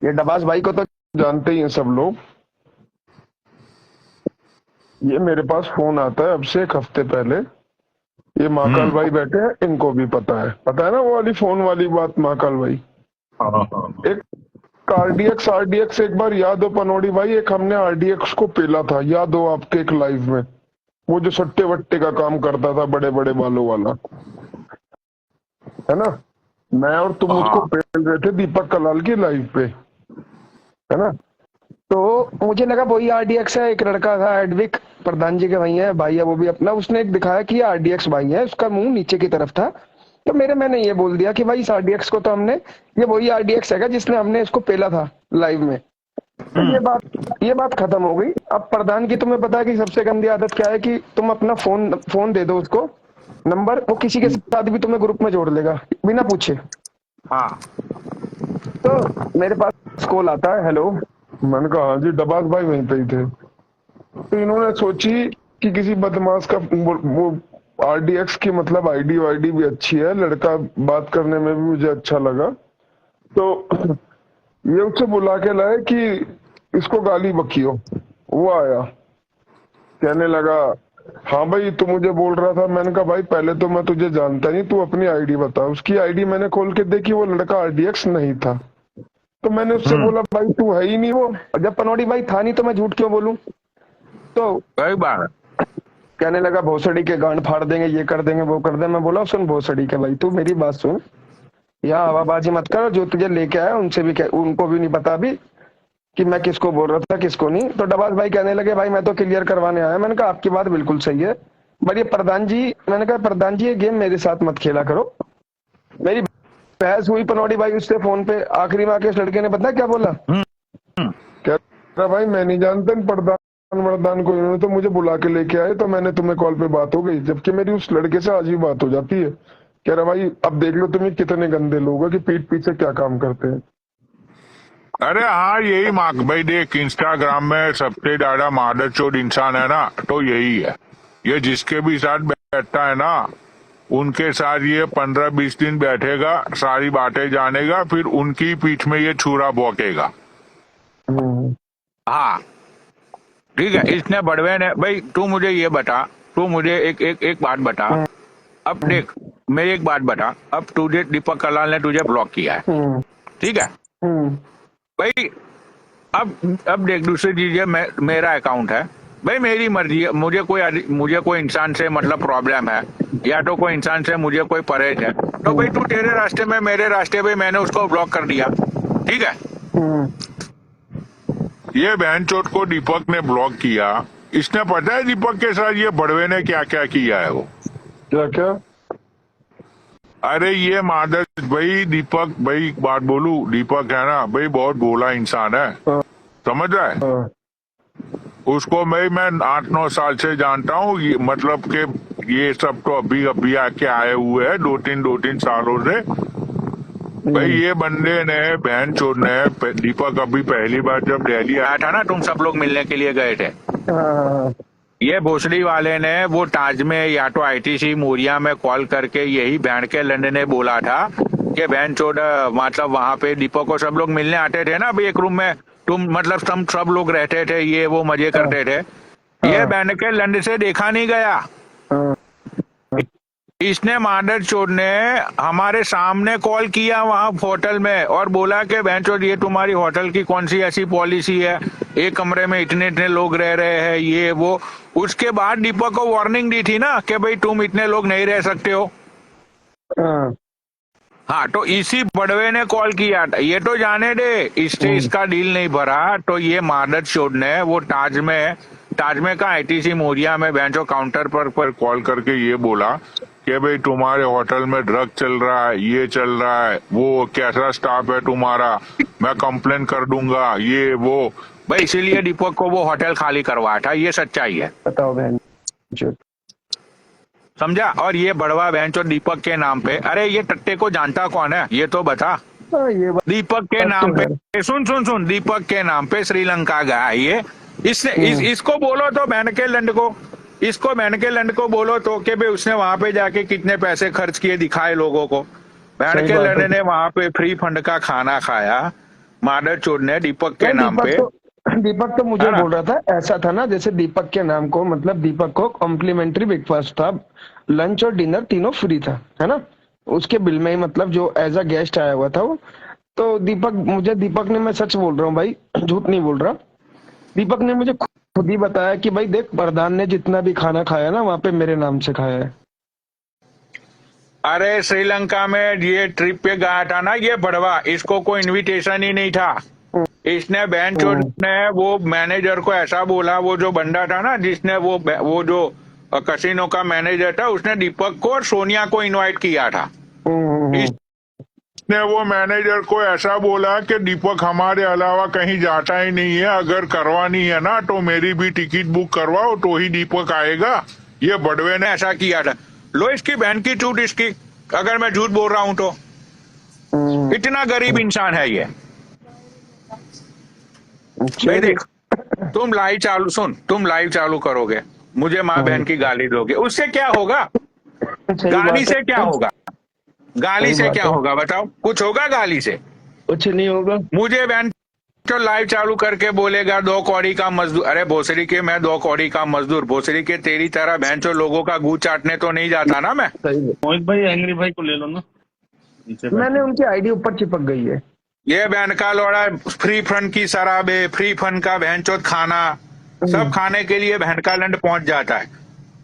ये डबास भाई को तो जानते ही हैं सब लोग। ये मेरे पास फोन आता है अब से 1 हफ्ते पहले, ये महाकाल भाई बैठे हैं, इनको भी पता है ना वो वाली फोन वाली बात। महाकाल भाई एक आरडीएक्स एक बार याद हो पनौड़ी भाई, एक हमने आरडीएक्स को पेला था, याद हो आपके एक लाइव में, वो जो सट्टे वट्टे का काम करता था बड़े बड़े बालों वाला, है ना। मैं और तुम उसको पेल रहे थे दीपक कलाल की लाइव पे, है ना। तो मुझे लगा वही आरडीएक्स है। एक लड़का था एडविक, प्रधान जी के भाई है, भाई है वो भी अपना, उसने एक दिखाया कि आरडीएक्स भाई है, उसका मुंह नीचे की तरफ था। तो मैंने ये बोल दिया कि भाई इस आरडीएक्स को तो हमने, ये वही आरडीएक्स है जिसने हमने इसको पेला था लाइव में। तो ये बात खत्म हो गई। अब प्रधान की तुम्हें पता है कि सबसे गंदी आदत क्या है कि तुम अपना फोन दे दो उसको, नंबर, वो किसी के साथ भी तुम्हें ग्रुप में जोड़ लेगा बिना पूछे। हाँ, तो मेरे पास कॉल आता है, हेलो, मैंने कहा हाँ जी, डबास भाई वहीं पे ही थे। तो इन्होंने सोची कि किसी बदमाश का वो आरडीएक्स की मतलब आईडी वाईडी भी अच्छी है, लड़का बात करने में भी मुझे अच्छा लगा। तो ये उससे बुला के लाए कि इसको गाली बकियो। वो आया, कहने लगा हाँ भाई तू मुझे बोल रहा था। मैंने कहा भाई पहले तो मैं तुझे जानता नहीं, तू अपनी आईडी बता। उसकी आईडी मैंने खोल के देखी, वो लड़का आरडीएक्स नहीं था। तो मैंने उससे बोला भाई तू है ही नहीं वो, जब पनौड़ी भाई था नहीं तो मैं झूठ क्यों बोलूं। तो कई बार कहने लगा भोसड़ी के गांड फाड़ देंगे, ये कर देंगे वो कर देंगे। मैं बोला सुन भोसड़ी के भाई, तू मेरी बात सुन, यहाँ हवाबाजी मत कर, जो तुझे लेके आया उनसे भी उनको भी नहीं पता अभी कि मैं किसको बोल रहा था किसको नहीं। तो डबास भाई कहने लगे भाई मैं तो क्लियर करवाने आया। मैंने कहा आपकी बात बिल्कुल सही है, बट ये प्रधान जी, मैंने कहा प्रधान जी ये गेम मेरे साथ मत खेला करो। मेरी बहस हुई पनौड़ी भाई उससे फोन पे, आखिरी में आके उस लड़के ने पता क्या बोला, कह रहा भाई मैं नहीं जानता प्रधान को, इन्होंने तो मुझे बुला के लेके आए तो मैंने तुम्हें कॉल पे बात हो गई, जबकि मेरी उस लड़के से आज भी बात हो जाती है। कह रहा भाई अब देख लो तुम्हें कितने गंदे लोग हो कि पीठ पीछे क्या काम करते हैं। अरे हाँ, यही मार्क भाई देख, इंस्टाग्राम में सबसे ज्यादा मादरचोद इंसान है ना तो यही है। ये जिसके भी साथ बैठता है ना उनके साथ ये 15-20 दिन बैठेगा, सारी बातें जानेगा, फिर उनकी पीठ में ये छुरा भौंकेगा। हाँ ठीक है। इसने बड़वे ने, भाई तू मुझे ये बता, तू मुझे एक बात बता। अब देख मेरी एक बात बता, अब तुझे दीपक कलाल ने तुझे ब्लॉक किया है, ठीक है भाई। अब देख दूसरी चीज है, मेरा अकाउंट है भाई, मेरी मर्जी है। मुझे कोई इंसान से मतलब प्रॉब्लम है या तो कोई इंसान से मुझे कोई परहेज है तो भाई तू तेरे रास्ते में मेरे रास्ते पे, मैंने उसको ब्लॉक कर दिया, ठीक है। ये बहन चोट को दीपक ने ब्लॉक किया। इसने पता है दीपक के साथ ये बड़वे ने क्या क्या किया है। वो क्या अरे ये मादर भाई, दीपक भाई एक बात बोलू, दीपक है ना भाई बहुत भोला इंसान है, समझ रहा है। उसको मैं 8-9 साल से जानता हूँ, मतलब कि ये सब तो अभी आके आए हुए हैं 2-3 सालों से। भाई ये बंदे ने बहन चोद ने, दीपक अभी पहली बार जब दिल्ली आया था ना, तुम सब लोग मिलने के लिए गए थे, ये भोसड़ी वाले ने वो ताज में या तो आईटीसी मोरिया में कॉल करके यही बैंड के लंडे ने बोला था कि बहन चोद मतलब वहां पे दीपक को सब लोग मिलने आते थे ना अभी एक रूम में, तुम मतलब तुम सब लोग रहते थे, ये वो मजे करते थे। ये बैंड के लंडे से देखा नहीं गया। इसने मादर चोद ने हमारे सामने कॉल किया वहां होटल में और बोला कि बहन चोद ये तुम्हारी होटल की कौन सी ऐसी पॉलिसी है, एक कमरे में इतने लोग रह रहे हैं, ये वो। उसके बाद दीपक को वार्निंग दी थी ना कि भाई तुम इतने लोग नहीं रह सकते हो। हाँ, तो इसी बड़वे ने कॉल किया था। ये तो जाने दे, इससे इसका डील नहीं भरा तो ये मादर चोद ने वो ताज में का आईटीसी मोरिया में बेंचो काउंटर पर कॉल करके ये बोला कि भाई तुम्हारे होटल में ड्रग चल रहा है, ये चल रहा है, वो कैसा स्टाफ है तुम्हारा, मैं कंप्लेन कर दूंगा, ये वो। भाई इसीलिए दीपक को वो होटल खाली करवाया था, ये सच्चाई है, बताओ बहन जो। समझा। और ये बड़वा बेंचो दीपक के नाम पे, अरे ये टट्टे को जानता कौन है ये तो बता। ये बात दीपक के तो नाम है। पे सुन दीपक के नाम पे श्रीलंका गया है ये। इसको बोलो तो बहन के लंड को बोलो तो कि भाई उसने वहां पे जाके कितने पैसे खर्च किए दिखाए लोगों को। बहन सही के बात लंड है। ने वहां पे फ्री फंड का खाना खाया मादर चोद ने दीपक के नाम पे। दीपक तो मुझे है ना? बोल रहा था, ऐसा था ना जैसे दीपक के नाम को, मतलब दीपक को कॉम्प्लीमेंट्री ब्रेकफास्ट था, लंच और डिनर तीनों फ्री था, है ना, उसके बिल में ही, मतलब जो एज अ गेस्ट आया हुआ था वो। तो दीपक ने, मैं सच बोल रहा हूँ भाई, झूठ नहीं बोल रहा, दीपक ने मुझे खुद ही बताया कि भाई देख, प्रधान ने जितना भी खाना खाया ना वहाँ पे मेरे नाम से खाया है। अरे श्रीलंका में ये ट्रिप पे गया था ना ये बड़वा, इसको कोई इनविटेशन ही नहीं था। इसने बहन चोद ने वो मैनेजर को ऐसा बोला, वो जो बंदा था ना जिसने वो जो कसिनो का मैनेजर था, उसने दीपक को और सोनिया को इनवाइट किया था। ने वो मैनेजर को ऐसा बोला कि दीपक हमारे अलावा कहीं जाता ही नहीं है, अगर करवानी है ना तो मेरी भी टिकट बुक करवाओ तो ही दीपक आएगा। ये बड़वे ने ऐसा किया था। लो इसकी बहन की चूट इसकी, अगर मैं झूठ बोल रहा हूं तो। इतना गरीब इंसान है ये। भाई देख, तुम लाइव चालू करोगे, मुझे माँ बहन की गाली दोगे, उससे क्या होगा? गाली से क्या होगा? गाली से क्या होगा बताओ? कुछ होगा गाली से? कुछ नहीं होगा। मुझे बहन तो लाइव चालू करके बोलेगा 2 कौड़ी का मजदूर। अरे भोसड़ी के मैं 2 कौड़ी का मजदूर, भोसड़ी के तेरी तरह बहन चो लोगों का गू चाटने तो नहीं जाता ना मैं। मोहित भाई एंग्री भाई को ले लो ना नीचे बैठ मैंने उनकी आईडी ऊपर चिपक गई है। ये बहन का लौड़ा फ्री फंड की शराबे, फ्री फंड का बहन चोत खाना, सब खाने के लिए बहन का लंड पहुंच जाता है।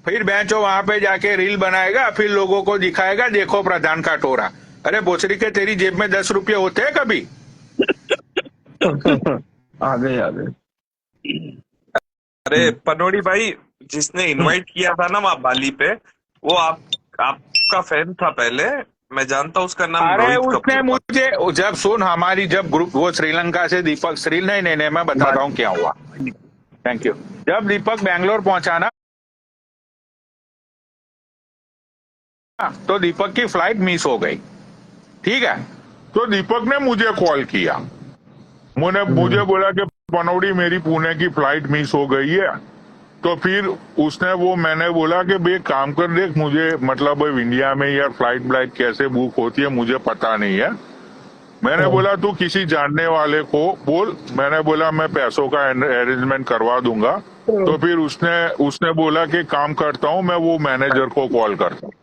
फिर बेंचो वहां पे जाके रील बनाएगा, फिर लोगों को दिखाएगा देखो प्रधान का टोरा। अरे भोसड़ी के तेरी जेब में 10 रुपये होते हैं कभी? आ गए। अरे पनोड़ी भाई, जिसने इनवाइट किया था ना वहाँ बाली पे, वो आपका फैन था पहले, मैं जानता हूँ उसका नाम अरे रोहित उसने कपूर। मुझे जब सुन हमारी जब ग्रुप वो श्रीलंका से दीपक नहीं मैं बताता हूँ क्या हुआ। Thank you. जब दीपक बैंगलोर पहुंचा ना तो दीपक की फ्लाइट मिस हो गई, ठीक है। तो दीपक ने मुझे कॉल किया, मुझे बोला कि पनौड़ी मेरी पुणे की फ्लाइट मिस हो गई है। तो फिर मैंने बोला कि भाई काम कर देख, मुझे मतलब इंडिया में यार फ्लाइट कैसे बुक होती है मुझे पता नहीं है। मैंने बोला तू किसी जानने वाले को बोल, मैंने बोला मैं पैसों का अरेंजमेंट करवा दूंगा। तो फिर उसने बोला कि काम करता हूँ मैं वो मैनेजर को कॉल करता हूँ।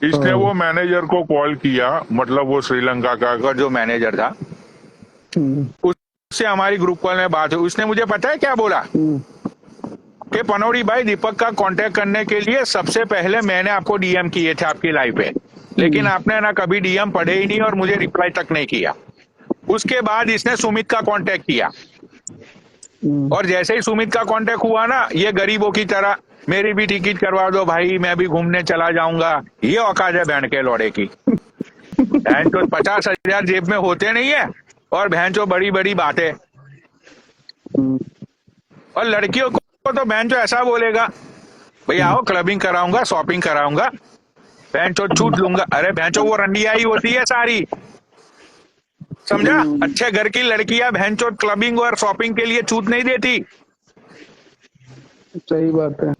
इसने वो मैनेजर को कॉल किया, मतलब वो श्रीलंका का जो मैनेजर था उससे हमारी ग्रुप कॉल में बात हुई। उसने मुझे पता है क्या बोला कि पनौड़ी भाई दीपक का कांटेक्ट करने के लिए सबसे पहले मैंने आपको डीएम किए थे आपकी लाइव पे, लेकिन आपने ना कभी डीएम पढ़े ही नहीं और मुझे रिप्लाई तक नहीं किया। उसके बाद इसने सुमित का कांटेक्ट किया और जैसे ही सुमित का कांटेक्ट हुआ ना, ये गरीबों की तरह मेरी भी टिकट करवा दो भाई, मैं भी घूमने चला जाऊंगा। ये औकात है बहन के लौड़े की। बहन तो 50,000 जेब में होते नहीं है और बहन चो बड़ी बड़ी बातें। और लड़कियों को तो बहन चो ऐसा बोलेगा, भैया आओ क्लबिंग कराऊंगा, शॉपिंग कराऊंगा, बहन चो छूट लूंगा। अरे बहन चो वो रंडिया ही होती है सारी, समझा। अच्छे घर की लड़कियां बहन चो क्लबिंग और शॉपिंग के लिए छूट नहीं देती। सही बात है।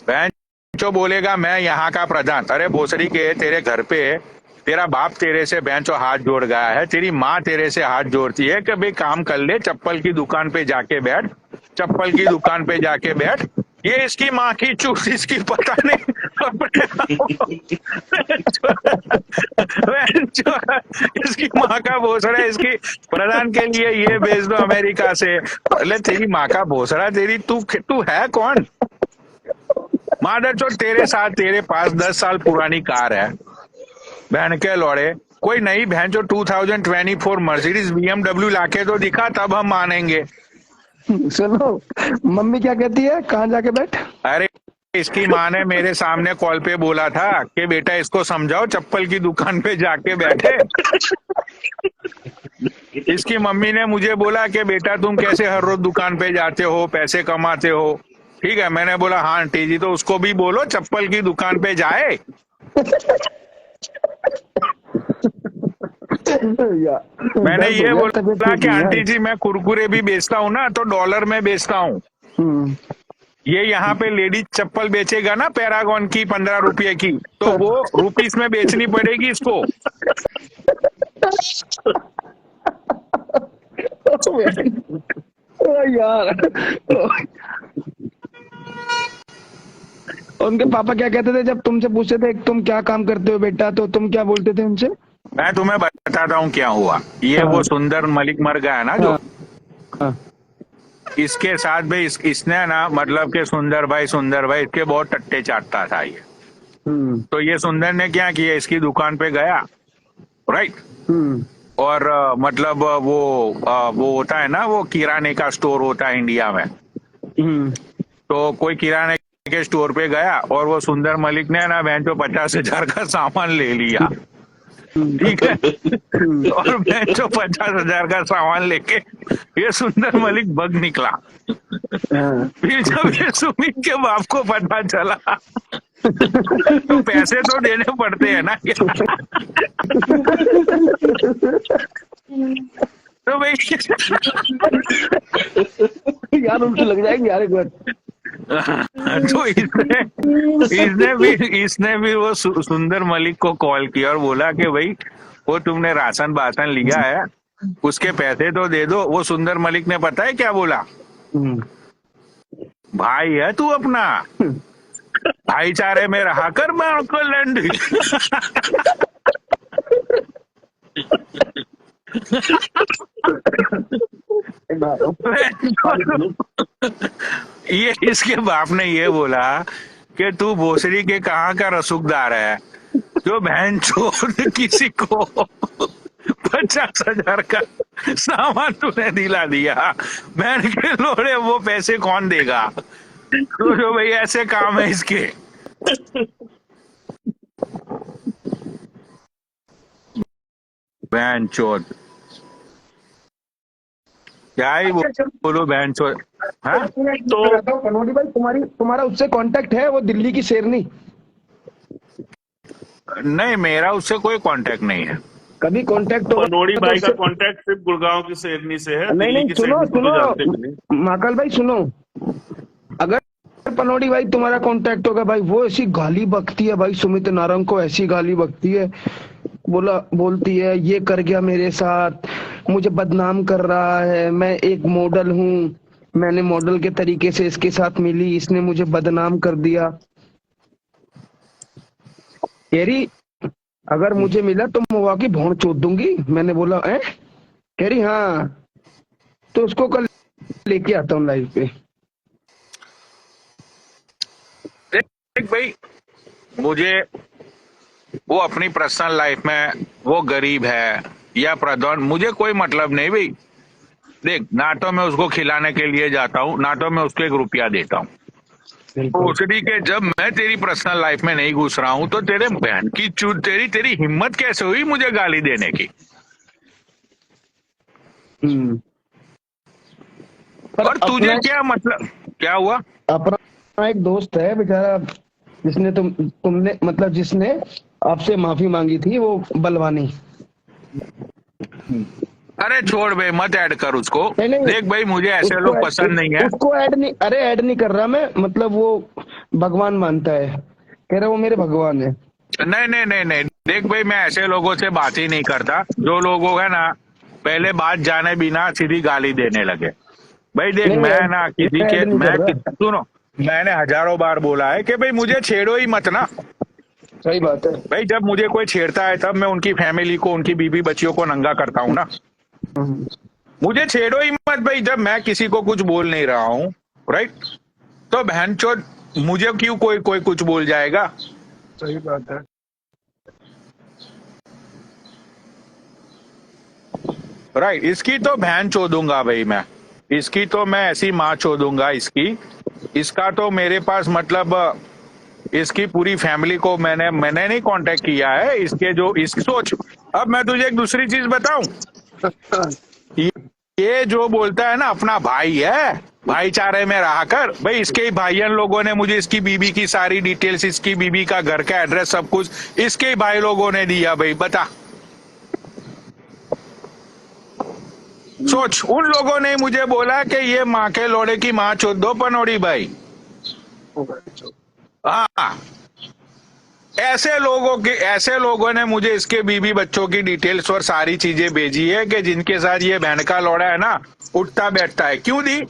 बहन चो बोलेगा मैं यहाँ का प्रधान। अरे भोसड़ी के तेरे घर पे तेरा बाप तेरे से बहन चो हाथ जोड़ गया है, तेरी माँ तेरे से हाथ जोड़ती है कि भाई काम कर ले, चप्पल की दुकान पे जाके बैठ, चप्पल की दुकान पे जाके बैठ। ये इसकी माँ की चूस, इसकी पता नहीं इसकी माँ का भोसड़ा, इसकी प्रधान के लिए ये भेज दो अमेरिका से। अरे तेरी माँ का भोसड़ा, तेरी तू है कौन? मादर चोद तेरे साथ, तेरे पास 10 साल पुरानी कार है, बहन के लौड़े, कोई नई बहन जो 2024 मर्सिडीज BMW लाके तो दिखा, तब हम मानेंगे। सुनो, मम्मी क्या कहती है, कहाँ जाके बैठ? अरे इसकी माँ ने मेरे सामने कॉल पे बोला था कि बेटा इसको समझाओ चप्पल की दुकान पे जाके बैठे। इसकी मम्मी ने मुझे बोला कि बेटा तुम कैसे हर रोज दुकान पे जाते हो, पैसे कमाते हो। ठीक है, मैंने बोला हाँ आंटी जी, तो उसको भी बोलो चप्पल की दुकान पे जाए। मैंने ये बोला कि आंटी जी मैं कुरकुरे भी बेचता हूँ ना, तो डॉलर में बेचता हूँ। ये यहाँ पे लेडीज चप्पल बेचेगा ना पैरागॉन की 15 रुपये की, तो वो रुपीस में बेचनी पड़ेगी इसको। यार, उनके पापा क्या कहते थे जब तुमसे पूछते थे तुम क्या काम करते हो बेटा, तो तुम क्या बोलते थे उनसे? मैं तुम्हें बताता हूँ क्या हुआ। ये वो सुंदर मलिक मर गया ना जो, इसके साथ भाई इसने ना, मतलब कि सुंदर भाई इसके बहुत टट्टे चाटता था ये। तो ये सुंदर ने क्या किया, इसकी दुकान पे गया, राइट। और मतलब वो होता है ना, वो किराने का स्टोर होता है इंडिया में। तो कोई किराने के स्टोर पे गया और वो सुंदर मलिक ने ना बहन 50,000 का सामान ले लिया। ठीक है, और मैं 50,000 का सामान लेके ये सुंदर मलिक भग निकला। फिर जब ये सुमित के बाप को पता चला तो पैसे तो देने पड़ते हैं ना। तो भाई यार उल्टे लग जाएंगे यार एक बार। तो इसने भी वो सुंदर मलिक को कॉल किया और बोला कि भाई वो तुमने राशन बासन लिया है, उसके पैसे तो दे दो। वो सुंदर मलिक ने पता है क्या बोला, भाई है तू अपना, भाईचारे में रहा कर, मैं उनको लैंड। ये इसके बाप ने ये बोला कि तू भोसड़ी के कहाँ का रसूखदार है जो बहन चोद किसी को 50,000 का सामान तूने दिला दिया। बहन के लोड़े वो पैसे कौन देगा? तो जो भाई ऐसे काम है इसके। बहन चोद क्या ही बोलो, बहन चोद। हाँ तो पनौटी भाई तुम्हारा उससे कांटेक्ट है, वो दिल्ली की शेरनी? नहीं, मेरा उससे कोई कांटेक्ट नहीं है। कभी कांटेक्ट हो? पनौड़ी भाई का कांटेक्ट सिर्फ गुड़गांव की शेरनी से है। नहीं, सुनो महाकाल भाई, सुनो, अगर पनौड़ी भाई तुम्हारा कांटेक्ट होगा भाई, वो ऐसी गाली बकती है भाई, सुमित नारंग को ऐसी गाली बकती है, बोलती है ये कर गया मेरे साथ, मुझे बदनाम कर रहा है, मैं एक मॉडल हूँ, मैंने मॉडल के तरीके से इसके साथ मिली, इसने मुझे बदनाम कर दिया। कह अगर मुझे मिला तो मुआ की भौं चोद दूंगी। मैंने बोला है? कह रही हाँ, तो उसको कल लेके आता हूँ लाइव पे। देख भाई, मुझे वो अपनी पर्सनल लाइफ में वो गरीब है या प्रधान, मुझे कोई मतलब नहीं भाई। देख, ना तो मैं उसको खिलाने के लिए जाता हूँ, ना तो मैं उसको 1 रुपया देता हूँ। भोसड़ी के जब मैं तेरी पर्सनल लाइफ में नहीं घुस रहा हूं तो तेरे बहन की चूत, तेरी हिम्मत कैसे हुई मुझे गाली देने की? और तुझे क्या मतलब, क्या हुआ? अपना एक दोस्त है बेचारा, जिसने तुमने मतलब जिसने आपसे माफी मांगी थी, वो बलवानी। अरे छोड़ भाई, मत ऐड कर उसको। देख भाई, मुझे ऐसे लोग पसंद नहीं है। उसको ऐड नहीं कर रहा मैं, मतलब वो भगवान मानता है, कह रहा वो मेरे भगवान है। नहीं, देख भाई, मैं ऐसे लोगों से बात ही नहीं करता जो लोगों है ना पहले बात जाने बिना सीधी गाली देने लगे। भाई देख, मैं ना किसी के, सुनो, मैंने हजारों बार बोला है कि भाई मुझे छेड़ो ही मत ना। सही बात है भाई, जब मुझे कोई छेड़ता है तब मैं उनकी फैमिली को, उनकी बीवी बच्चियों को नंगा करता हूँ ना। मुझे छेड़ो ही मत भाई, जब मैं किसी को कुछ बोल नहीं रहा हूँ, राइट? तो बहनचोद मुझे क्यों कोई कुछ बोल जाएगा? सही बात है। राइट, इसकी तो बहन चोदूंगा भाई मैं, इसकी तो मैं ऐसी माँ चोदूंगा इसकी। इसका तो मेरे पास मतलब इसकी पूरी फैमिली को मैंने नहीं कांटेक्ट किया है। इसके जो इस सोच, अब मैं तुझे एक दूसरी चीज बताऊं, ये जो बोलता है ना अपना भाई है, भाईचारे में रहा कर भाई, इसके ही भाईयन लोगों ने मुझे इसकी बीबी की सारी डिटेल्स, इसकी बीबी का घर का एड्रेस सब कुछ इसके ही भाई लोगों ने दिया भाई। बता, सोच, उन लोगों ने मुझे बोला कि ये माँ के लोड़े की माँ चोद दो पनौड़ी भाई। हाँ, ऐसे लोगों ने मुझे इसके बीबी बच्चों की डिटेल्स और सारी चीजें भेजी है कि जिनके साथ ये बहन का लौड़ा है ना उठता बैठता है। क्यों दी?